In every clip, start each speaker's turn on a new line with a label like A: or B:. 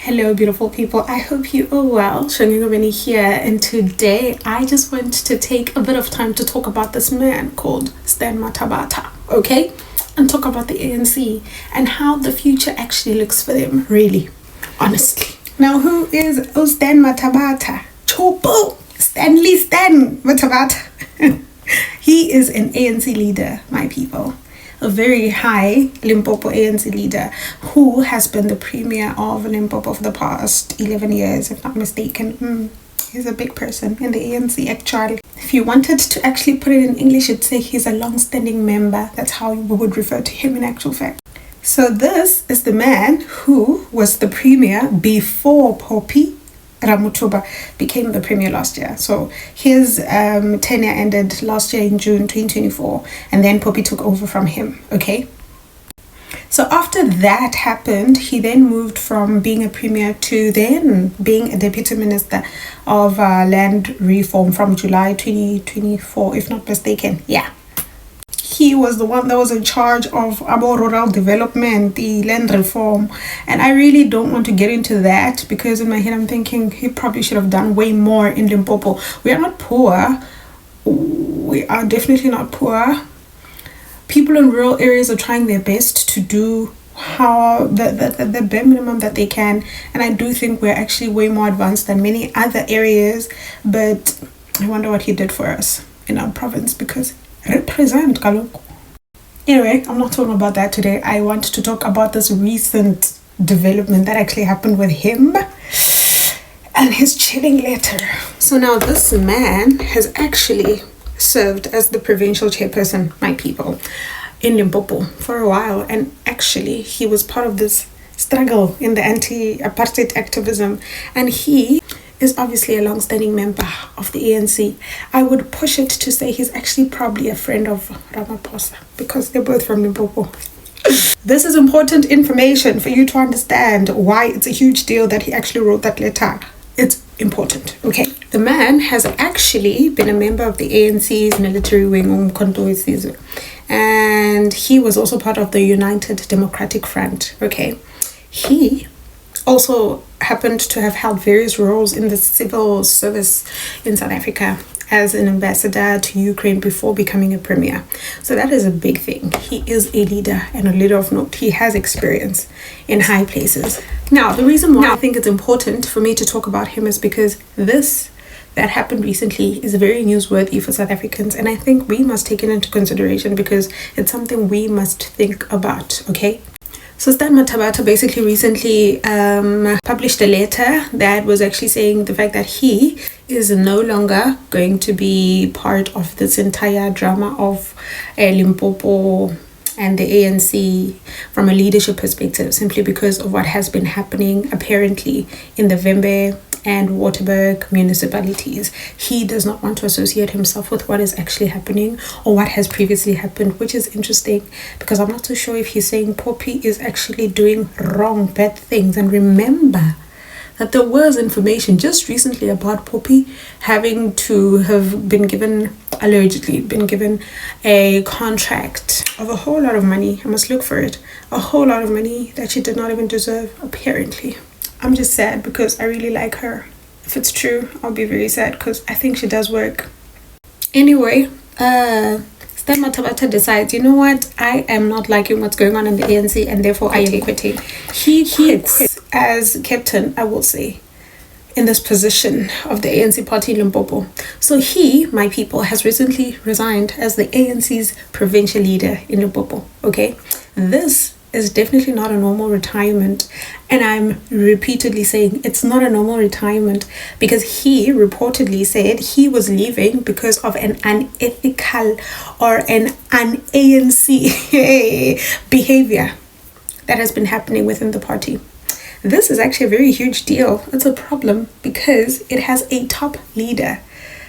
A: Hello, beautiful people. I hope you are well. Shangingomeni here, and today I just want to take a bit of time to talk about this man called Stan Matabata, okay? And talk about the ANC and how the future actually looks for them, really, honestly. Now, who is Stan Matabata? Chopo! Stan Matabata. He is an ANC leader, my people. A very high Limpopo ANC leader who has been the premier of Limpopo for the past 11 years, if not mistaken. He's a big person in the ANC, actually. If you wanted to actually put it in English, you'd say he's a long-standing member. That's how we would refer to him in actual fact. So this is the man who was the premier before Poppy Ramutuba became the premier last year. So his tenure ended last year in June 2024, and then Poppy took over from him, okay? So after that happened, he then moved from being a premier to then being a deputy minister of land reform from July 2024, if not mistaken. Yeah. He was the one that was in charge of our rural development, the land reform. And I really don't want to get into that because in my head I'm thinking he probably should have done way more in Limpopo. We are not poor. We are definitely not poor. People in rural areas are trying their best to do how the bare minimum that they can. And I do think we're actually way more advanced than many other areas. But I wonder what he did for us in our province because represent Kaloko. Anyway, I'm not talking about that today. I want to talk about this recent development that actually happened with him and his chilling letter. So now this man has actually served as the provincial chairperson, my people, in Limpopo for a while, and actually he was part of this struggle in the anti-apartheid activism, and he is obviously a long-standing member of the ANC. I would push it to say he's actually probably a friend of Ramaphosa because they're both from Limpopo. This is important information for you to understand why it's a huge deal that he actually wrote that letter. It's important, okay? The man has actually been a member of the ANC's military wing, Umkhonto weSizwe, and he was also part of the United Democratic Front, okay? He also happened to have held various roles in the civil service in South Africa as an ambassador to Ukraine before becoming a premier. So that is a big thing. He is a leader and a leader of note. He has experience in high places. Now, the reason why I think it's important for me to talk about him is because this that happened recently is very newsworthy for South Africans, and I think we must take it into consideration because it's something we must think about, okay? So Stan Matabata basically recently published a letter that was actually saying the fact that he is no longer going to be part of this entire drama of Limpopo and the ANC from a leadership perspective, simply because of what has been happening apparently in the Vembe and Waterberg municipalities. He does not want to associate himself with what is actually happening or what has previously happened, which is interesting because I'm not so sure if he's saying Poppy is actually doing wrong, bad things. And remember that there was information just recently about Poppy having to have been given, allegedly been given a contract of a whole lot of money. I must look for it. A whole lot of money that she did not even deserve, apparently. I'm just sad because I really like her. If it's true, I'll be very sad because I think she does work. Anyway, Stan Matabata decides, you know what? I am not liking what's going on in the ANC and therefore I am quitting. He quits as captain, I will say, in this position of the ANC party in Limpopo. So he, my people, has recently resigned as the ANC's provincial leader in Limpopo, okay? This is definitely not a normal retirement, and I'm repeatedly saying it's not a normal retirement because he reportedly said he was leaving because of an unethical or an un-ANC behavior that has been happening within the party. This is actually a very huge deal. It's a problem because it has a top leader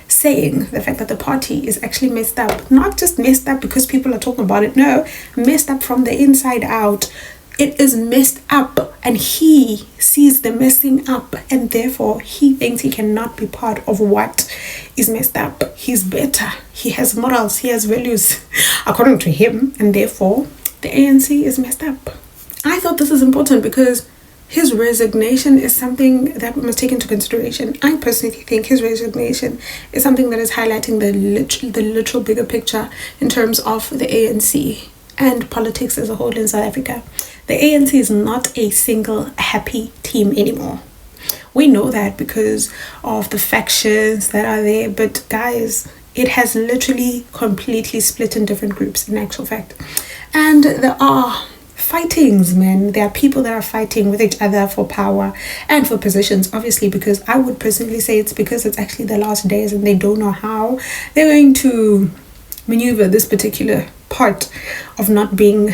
A: saying the fact that the party is actually messed up. Not just messed up because people are talking about it. No, messed up from the inside out. It is messed up and he sees the messing up and therefore he thinks he cannot be part of what is messed up. He's better. He has morals. He has values according to him, and therefore the ANC is messed up. I thought this is important because his resignation is something that we must take into consideration. I personally think his resignation is something that is highlighting the literal bigger picture in terms of the ANC and politics as a whole in South Africa. The ANC is not a single happy team anymore. We know that because of the factions that are there, but guys, it has literally completely split in different groups in actual fact. And there are fightings, man. There are people that are fighting with each other for power and for positions, obviously, because I would personally say it's because it's actually the last days and they don't know how they're going to maneuver this particular part of not being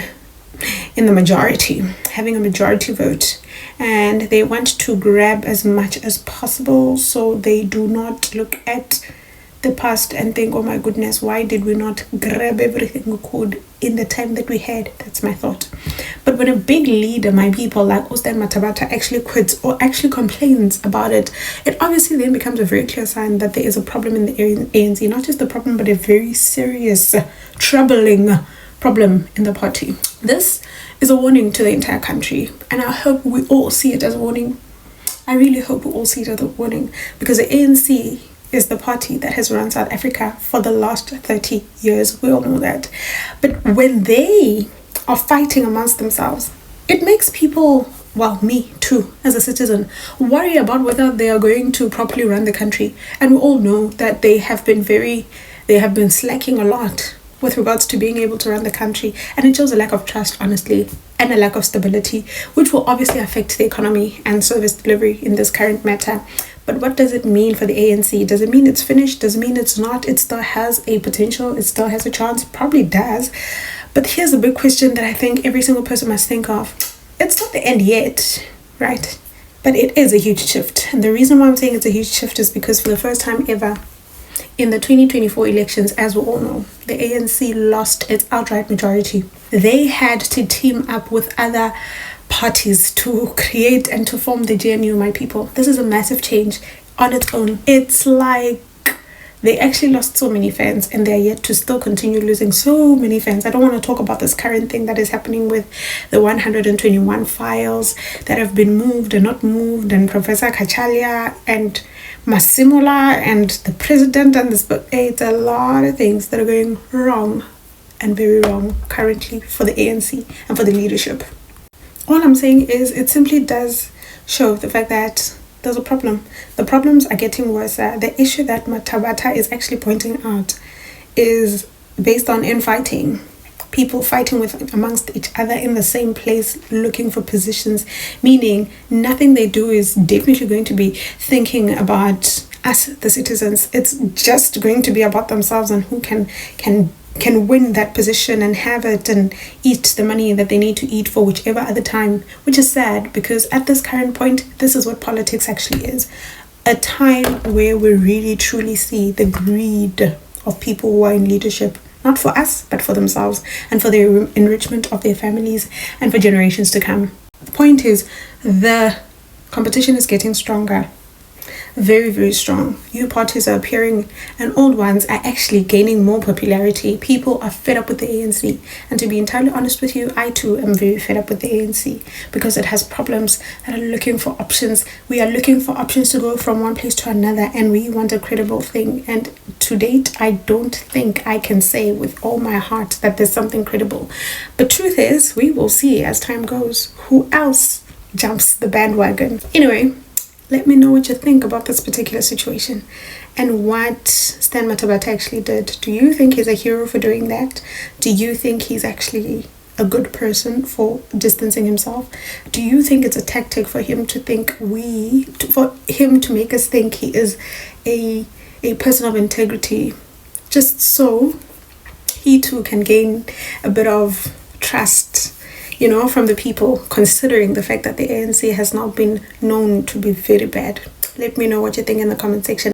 A: in the majority, having a majority vote, and they want to grab as much as possible so they do not look at the past and think, oh my goodness, why did we not grab everything we could in the time that we had? That's my thought. But when a big leader, my people, like Stan Matabata actually quits or actually complains about it, it obviously then becomes a very clear sign that there is a problem in the ANC. Not just a problem, but a very serious, troubling problem in the party. This is a warning to the entire country, and I hope we all see it as a warning. I really hope we all see it as a warning, because the ANC is the party that has run South Africa for the last 30 years. We all know that. But when they are fighting amongst themselves, it makes people, well, me too, as a citizen, worry about whether they are going to properly run the country. And we all know that they have been slacking a lot with regards to being able to run the country, and it shows a lack of trust, honestly, and a lack of stability, which will obviously affect the economy and service delivery in this current matter. But what does it mean for the ANC? Does it mean it's finished? Does it mean it's not? It still has a potential. It still has a chance. It probably does. But here's a big question that I think every single person must think of. It's not the end yet, right? But it is a huge shift. And the reason why I'm saying it's a huge shift is because for the first time ever, in the 2024 elections, as we all know, the ANC lost its outright majority. They had to team up with other parties to create and to form the GNU, my people. This is a massive change on its own. It's like they actually lost so many fans, and they're yet to still continue losing so many fans. I don't want to talk about this current thing that is happening with the 121 files that have been moved and not moved, and Professor Kachalia and Masimula and the president and this, but it's a lot of things that are going wrong and very wrong currently for the ANC and for the leadership. All I'm saying is it simply does show the fact that there's a problem. The problems are getting worse. The issue that Matabata is actually pointing out is based on infighting. People fighting with amongst each other in the same place, looking for positions, meaning nothing they do is definitely going to be thinking about us, the citizens. It's just going to be about themselves and who can win that position and have it and eat the money that they need to eat for whichever other time, which is sad, because at this current point, this is what politics actually is. A time where we really truly see the greed of people who are in leadership, not for us, but for themselves and for the enrichment of their families and for generations to come. The point is, the competition is getting stronger. Very, very strong. New parties are appearing and old ones are actually gaining more popularity. People are fed up with the ANC. And to be entirely honest with you, I too am very fed up with the ANC because it has problems that are looking for options. We are looking for options to go from one place to another, and we want a credible thing. And to date, I don't think I can say with all my heart that there's something credible. But truth is, we will see as time goes who else jumps the bandwagon. Anyway, let me know what you think about this particular situation and what Stan Matabata actually did. Do you think he's a hero for doing that? Do you think he's actually a good person for distancing himself? Do you think it's a tactic for him to make us think he is a person of integrity, just so he too can gain a bit of trust, from the people, considering the fact that the ANC has now been known to be very bad? Let me know what you think in the comment section.